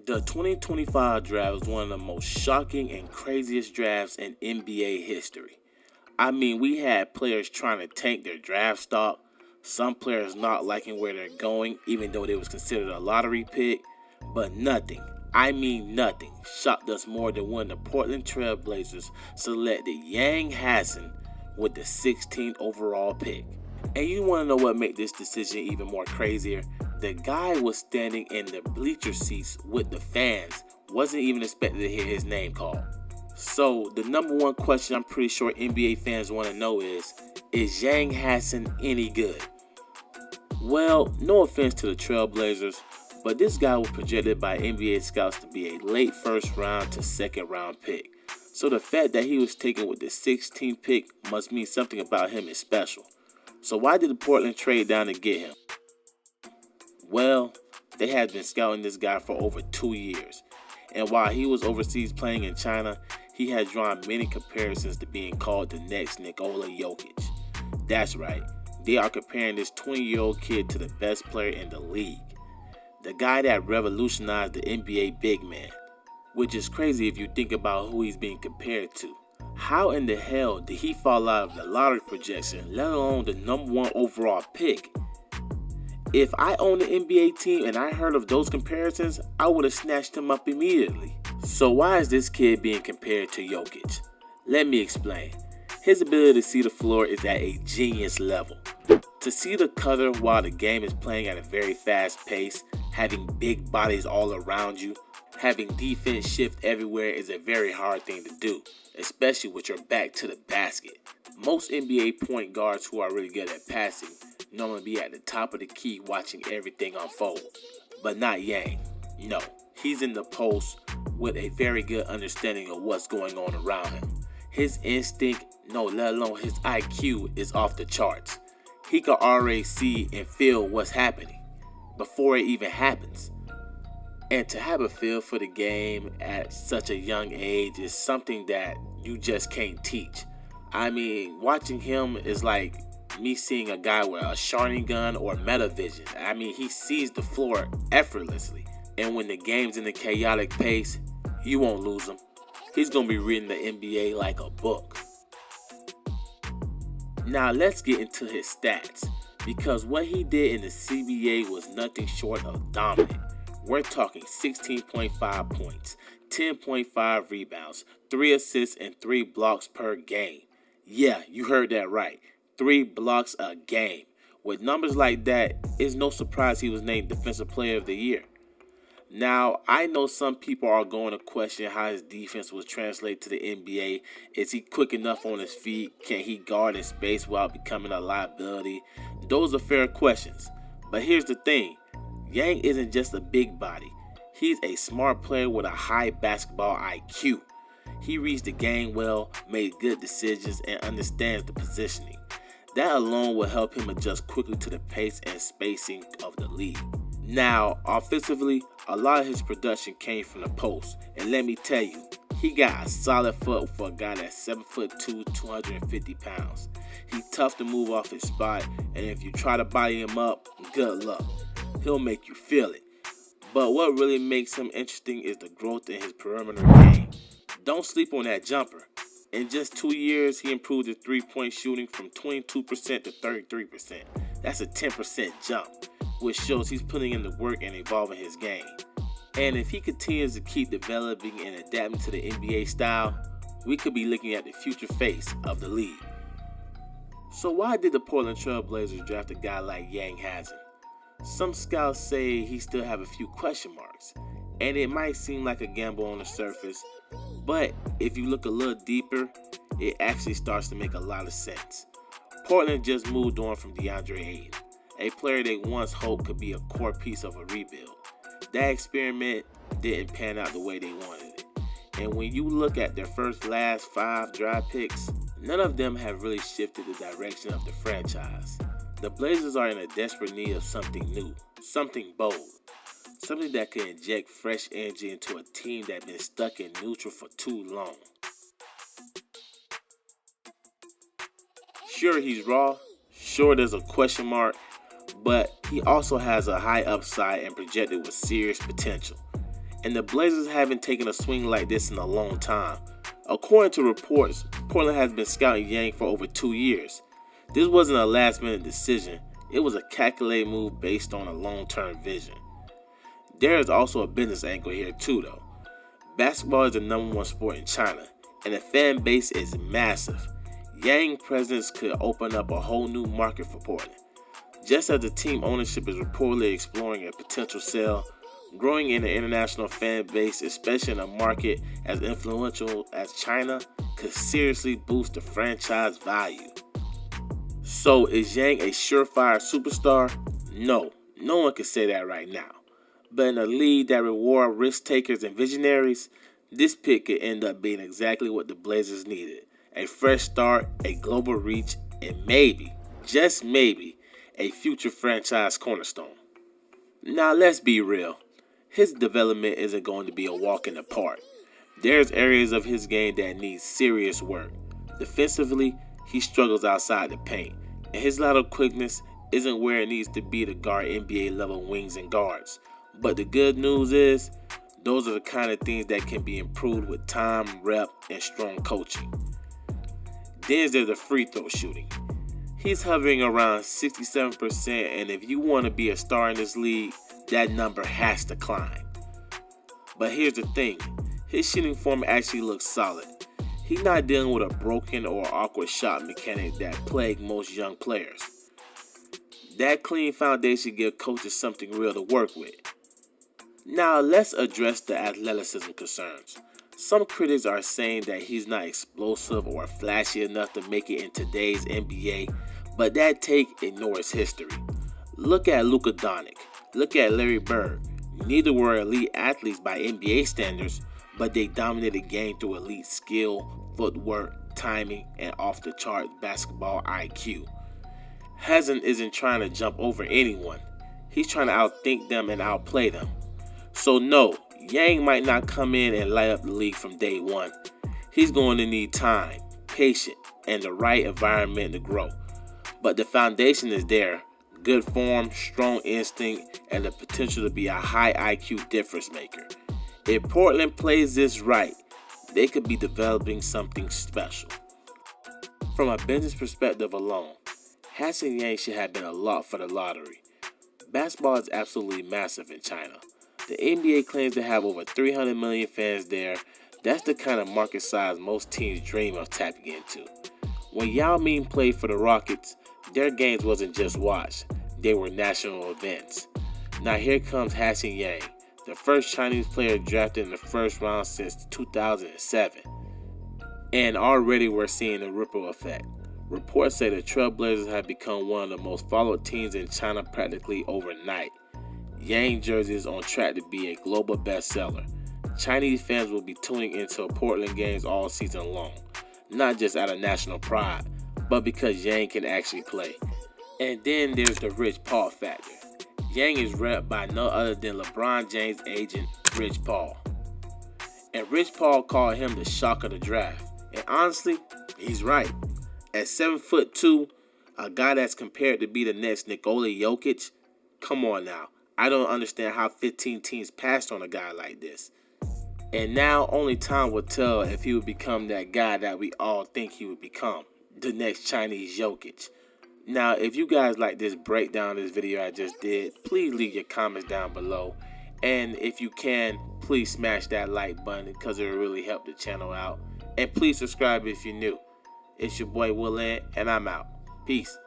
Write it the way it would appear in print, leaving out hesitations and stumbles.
The 2025 draft was one of the most shocking and craziest drafts in NBA history. I mean, we had players trying to tank their draft stock, some players not liking where they're going, even though they was considered a lottery pick, but nothing, I mean nothing, shocked us more than when the Portland Trail Blazers selected Yang Hasen with the 16th overall pick. And you want to know what made this decision even more crazier? The guy was standing in the bleacher seats with the fans, wasn't even expected to hear his name called. So the number one question I'm pretty sure NBA fans want to know is Yang Hasen any good? Well, no offense to the Trailblazers, but this guy was projected by NBA scouts to be a late first round to second round pick. So the fact that he was taken with the 16th pick must mean something about him is special. So why did the Portland trade down to get him? Well, they had been scouting this guy for over 2 years. And while he was overseas playing in China, he had drawn many comparisons to being called the next Nikola Jokic. That's right, they are comparing this 20-year-old kid to the best player in the league. The guy that revolutionized the NBA big man. Which is crazy if you think about who he's being compared to. How in the hell did he fall out of the lottery projection, let alone the number one overall pick? If I owned the NBA team and I heard of those comparisons, I would have snatched him up immediately. So why is this kid being compared to Jokic? Let me explain. His ability to see the floor is at a genius level. To see the cutter while the game is playing at a very fast pace, having big bodies all around you, having defense shift everywhere is a very hard thing to do, especially with your back to the basket. Most NBA point guards who are really good at passing normally be at the top of the key watching everything unfold. But not Yang. No, he's in the post with a very good understanding of what's going on around him. His instinct, let alone his IQ, is off the charts. He can already see and feel what's happening before it even happens. And to have a feel for the game at such a young age is something that you just can't teach. I mean, watching him is like me seeing a guy with a Sharning gun or metavision. I mean, he sees the floor effortlessly. And when the game's in a chaotic pace, you won't lose him. He's going to be reading the NBA like a book. Now let's get into his stats, because what he did in the CBA was nothing short of dominant. We're talking 16.5 points, 10.5 rebounds, 3 assists, and 3 blocks per game. Yeah, you heard that right. 3 blocks a game. With numbers like that, it's no surprise he was named Defensive Player of the Year. Now, I know some people are going to question how his defense will translate to the NBA. Is he quick enough on his feet? Can he guard in space without becoming a liability? Those are fair questions. But here's the thing. Yang isn't just a big body. He's a smart player with a high basketball IQ. He reads the game well, made good decisions, and understands the positioning. That alone will help him adjust quickly to the pace and spacing of the league. Now, offensively, a lot of his production came from the post, and let me tell you, he got a solid foot for a guy that's 7'2", 250 pounds. He's tough to move off his spot, and if you try to body him up, good luck. He'll make you feel it. But what really makes him interesting is the growth in his perimeter game. Don't sleep on that jumper. In just 2 years, he improved his three-point shooting from 22% to 33%. That's a 10% jump, which shows he's putting in the work and evolving his game. And if he continues to keep developing and adapting to the NBA style, we could be looking at the future face of the league. So why did the Portland Trail Blazers draft a guy like Yang Hasen? Some scouts say he still have a few question marks, and it might seem like a gamble on the surface, but if you look a little deeper, it actually starts to make a lot of sense. Portland just moved on from DeAndre Ayton, a player they once hoped could be a core piece of a rebuild. That experiment didn't pan out the way they wanted it. And when you look at their last 5 draft picks, none of them have really shifted the direction of the franchise. The Blazers are in a desperate need of something new, something bold, something that can inject fresh energy into a team that's been stuck in neutral for too long. Sure, he's raw. Sure, there's a question mark. But he also has a high upside and projected with serious potential. and the Blazers haven't taken a swing like this in a long time. According to reports, Portland has been scouting Yang for over 2 years. This wasn't a last-minute decision. It was a calculated move based on a long-term vision. There is also a business angle here too, though. Basketball is the #1 sport in China, and the fan base is massive. Yang presence could open up a whole new market for Portland. Just as the team ownership is reportedly exploring a potential sale, growing in the international fan base, especially in a market as influential as China, could seriously boost the franchise value. So is Yang a surefire superstar? No one can say that right now. But in a league that rewards risk takers and visionaries, this pick could end up being exactly what the Blazers needed. A fresh start, a global reach, and maybe, just maybe, a future franchise cornerstone. Now let's be real. His development isn't going to be a walk in the park. There's areas of his game that need serious work. Defensively, he struggles outside the paint, and his lateral quickness isn't where it needs to be to guard NBA level wings and guards. But the good news is, those are the kind of things that can be improved with time, rep, and strong coaching. Then there's the free throw shooting. He's hovering around 67%, and if you want to be a star in this league, that number has to climb. But here's the thing, his shooting form actually looks solid. He's not dealing with a broken or awkward shot mechanic that plague most young players. That clean foundation gives coaches something real to work with. Now let's address the athleticism concerns. Some critics are saying that he's not explosive or flashy enough to make it in today's NBA, but that take ignores history. Look at Luka Doncic. Look at Larry Bird. Neither were elite athletes by NBA standards, but they dominated the game through elite skill, footwork, timing, and off-the-chart basketball IQ. Hasen isn't trying to jump over anyone. He's trying to outthink them and outplay them. So no, Yang might not come in and light up the league from day one. He's going to need time, patience, and the right environment to grow. But the foundation is there. Good form, strong instinct, and the potential to be a high IQ difference maker. If Portland plays this right, they could be developing something special. From a business perspective alone, Hasen Yang should have been a lot for the lottery. Basketball is absolutely massive in China. The NBA claims to have over 300 million fans there. That's the kind of market size most teams dream of tapping into. When Yao Ming played for the Rockets, their games wasn't just watched, they were national events. Now here comes Hasen Yang, the first Chinese player drafted in the first round since 2007. And already we're seeing a ripple effect. Reports say the Trailblazers have become one of the most followed teams in China practically overnight. Yang jersey is on track to be a global bestseller. Chinese fans will be tuning into Portland games all season long, not just out of national pride, but because Yang can actually play. And then there's the Rich Paul factor. Yang is repped by no other than LeBron James' agent, Rich Paul. And Rich Paul called him the shock of the draft. And honestly, he's right. At 7'2", a guy that's compared to be the next Nikola Jokic, come on now. I don't understand how 15 teams passed on a guy like this. And now only time will tell if he would become that guy that we all think he would become, the next Chinese Jokic. Now, if you guys like this breakdown of this video I just did, please leave your comments down below. And if you can, please smash that like button because it will really help the channel out. And please subscribe if you're new. It's your boy Will, and I'm out. Peace.